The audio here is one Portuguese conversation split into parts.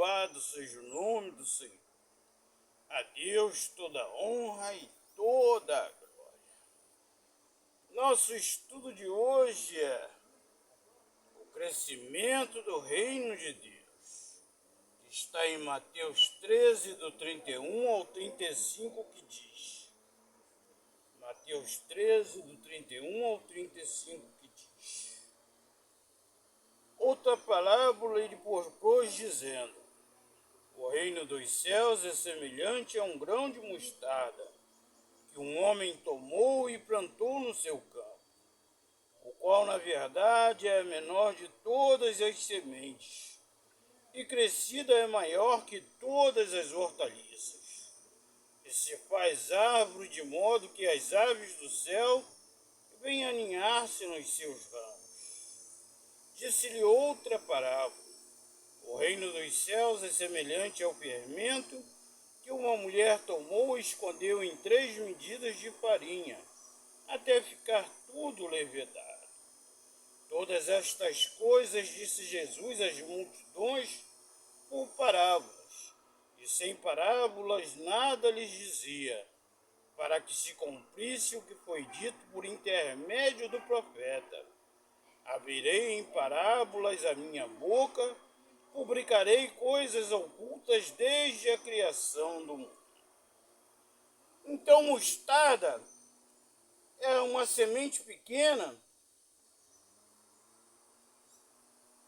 Louvado seja o nome do Senhor. A Deus toda honra e toda a glória. Nosso estudo de hoje é o crescimento do reino de Deus. Está em Mateus 13, do 31 ao 35, que diz. Mateus 13, do 31 ao 35, que diz. Outra parábola ele propôs dizendo: o reino dos céus é semelhante a um grão de mostarda, que um homem tomou e plantou no seu campo, o qual na verdade é a menor de todas as sementes, e crescida é maior que todas as hortaliças, e se faz árvore de modo que as aves do céu venham aninhar-se nos seus ramos. Disse-lhe outra parábola: o reino dos céus é semelhante ao fermento que uma mulher tomou e escondeu em 3 medidas de farinha, até ficar tudo levedado. Todas estas coisas disse Jesus às multidões por parábolas, e sem parábolas nada lhes dizia, para que se cumprisse o que foi dito por intermédio do profeta: abrirei em parábolas a minha boca, publicarei coisas ocultas desde a criação do mundo. Então, mostarda é uma semente pequena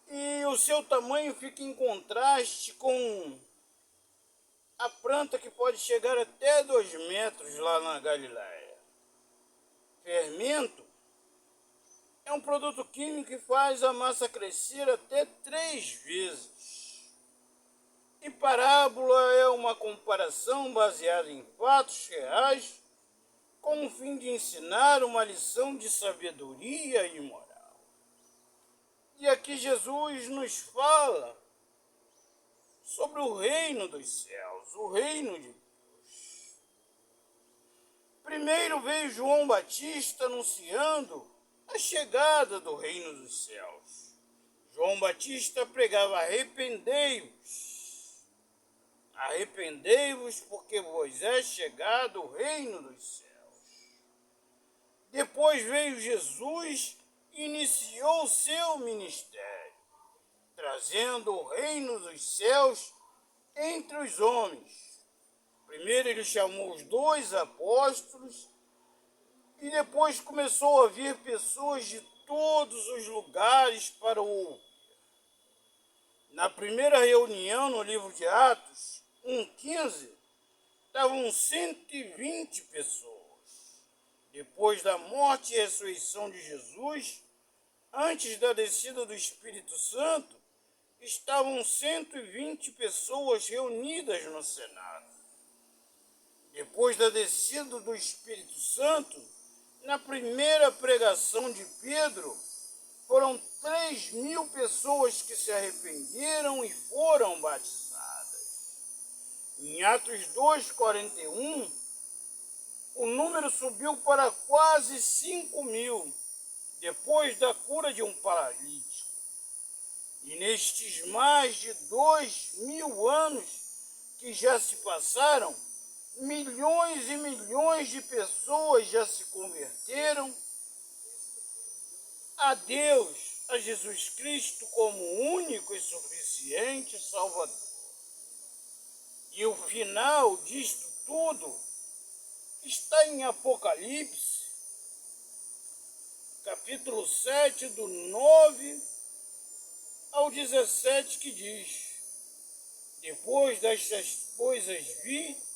e o seu tamanho fica em contraste com a planta que pode chegar até 2 metros lá na Galileia. Fermento é um produto químico que faz a massa crescer até 3 vezes. E parábola é uma comparação baseada em fatos reais, com o fim de ensinar uma lição de sabedoria e moral. E aqui Jesus nos fala sobre o reino dos céus, o reino de Deus. Primeiro veio João Batista anunciando a chegada do reino dos céus. João Batista pregava: arrependei-vos, arrependei-vos, porque vos é chegado o reino dos céus. Depois veio Jesus e iniciou o seu ministério, trazendo o reino dos céus entre os homens. Primeiro ele chamou os 2 apóstolos, e depois começou a vir pessoas de todos os lugares para o ouvir. Na primeira reunião, no livro de Atos 1,15, estavam 120 pessoas. Depois da morte e ressurreição de Jesus, antes da descida do Espírito Santo, estavam 120 pessoas reunidas no Senado. Depois da descida do Espírito Santo, na primeira pregação de Pedro, foram 3.000 pessoas que se arrependeram e foram batizadas. Em Atos 2,41, o número subiu para quase 5.000, depois da cura de um paralítico. E nestes mais de 2.000 anos que já se passaram, milhões e milhões de pessoas já se converteram a Deus, a Jesus Cristo como único e suficiente Salvador. E o final disto tudo está em Apocalipse, capítulo 7, do 9 ao 17, que diz: depois destas coisas vi,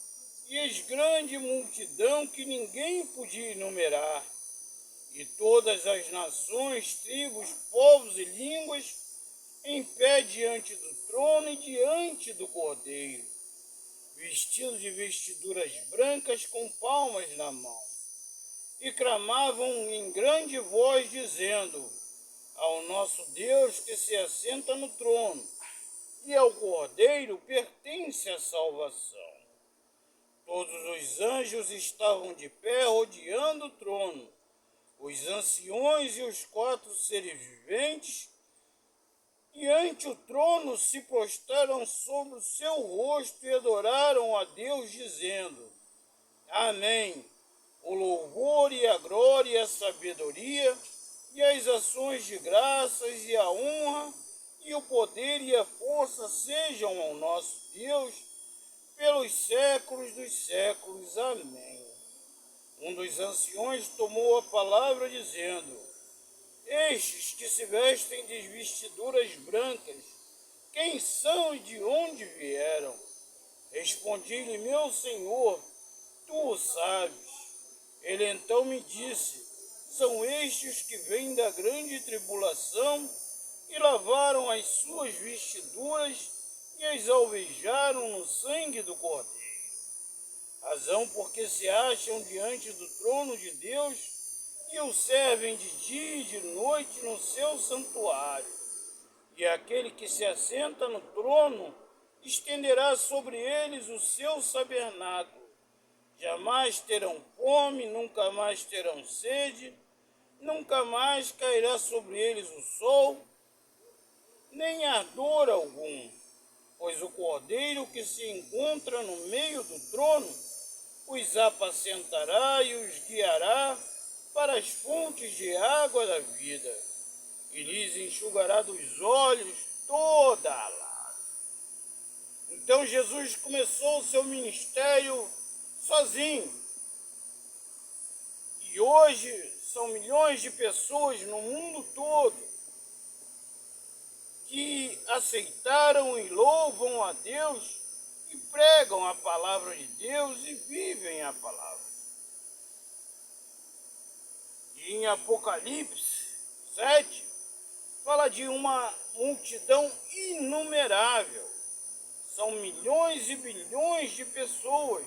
e eis grande multidão que ninguém podia enumerar, e todas as nações, tribos, povos e línguas, em pé diante do trono e diante do Cordeiro, vestidos de vestiduras brancas com palmas na mão, e clamavam em grande voz, dizendo: ao nosso Deus que se assenta no trono, e ao Cordeiro pertence a salvação. Todos os anjos estavam de pé rodeando o trono, os anciões e os 4 seres viventes, e ante o trono se prostraram sobre o seu rosto e adoraram a Deus, dizendo: Amém. O louvor e a glória e a sabedoria e as ações de graças e a honra e o poder e a força sejam ao nosso Deus pelos séculos dos séculos. Amém. Um dos anciões tomou a palavra, dizendo: Estes que se vestem de vestiduras brancas, quem são e de onde vieram? Respondi-lhe: Meu Senhor, tu o sabes. Ele então me disse: São estes que vêm da grande tribulação e lavaram as suas vestiduras e as alvejaram no sangue do Cordeiro. Razão porque se acham diante do trono de Deus e o servem de dia e de noite no seu santuário. E aquele que se assenta no trono estenderá sobre eles o seu tabernáculo. Jamais terão fome, nunca mais terão sede, nunca mais cairá sobre eles o sol, nem ardor algum, pois o Cordeiro que se encontra no meio do trono os apacentará e os guiará para as fontes de água da vida, e lhes enxugará dos olhos toda a lágrima. Então Jesus começou o seu ministério sozinho. E hoje são milhões de pessoas no mundo todo que aceitaram e louvam a Deus e pregam a palavra de Deus e vivem a palavra. E em Apocalipse 7, fala de uma multidão inumerável. São milhões e bilhões de pessoas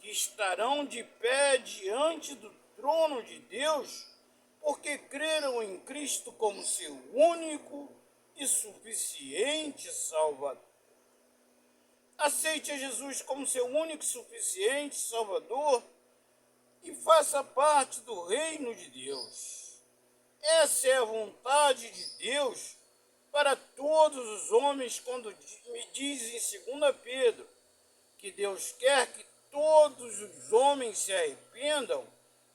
que estarão de pé diante do trono de Deus, porque creram em Cristo como seu único e suficiente Salvador. Aceite a Jesus como seu único e suficiente Salvador e faça parte do reino de Deus. Essa é a vontade de Deus para todos os homens, quando me diz em 2 Pedro que Deus quer que todos os homens se arrependam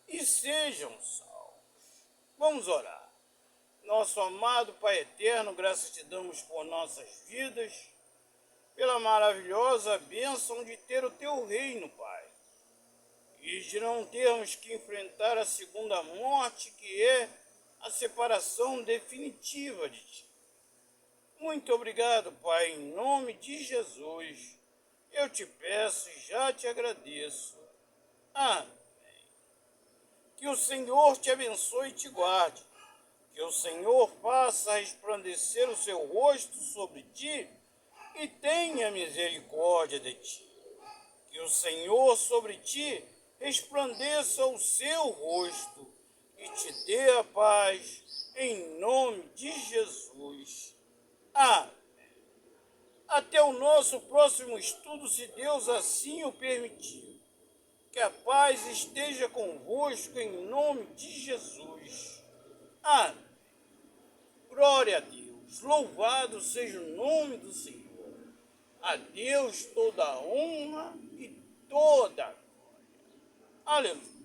e sejam salvos. Vamos orar. Nosso amado Pai eterno, graças te damos por nossas vidas, pela maravilhosa bênção de ter o teu reino, Pai, e de não termos que enfrentar a segunda morte, que é a separação definitiva de ti. Muito obrigado, Pai, em nome de Jesus. Eu te peço e já te agradeço. Amém. Que o Senhor te abençoe e te guarde. Que o Senhor faça resplandecer o seu rosto sobre ti e tenha misericórdia de ti. Que o Senhor sobre ti resplandeça o seu rosto e te dê a paz, em nome de Jesus. Amém. Até o nosso próximo estudo, se Deus assim o permitir. Que a paz esteja convosco em nome de Jesus. Amém. Glória a Deus. Louvado seja o nome do Senhor. A Deus toda a honra e toda a glória. Aleluia.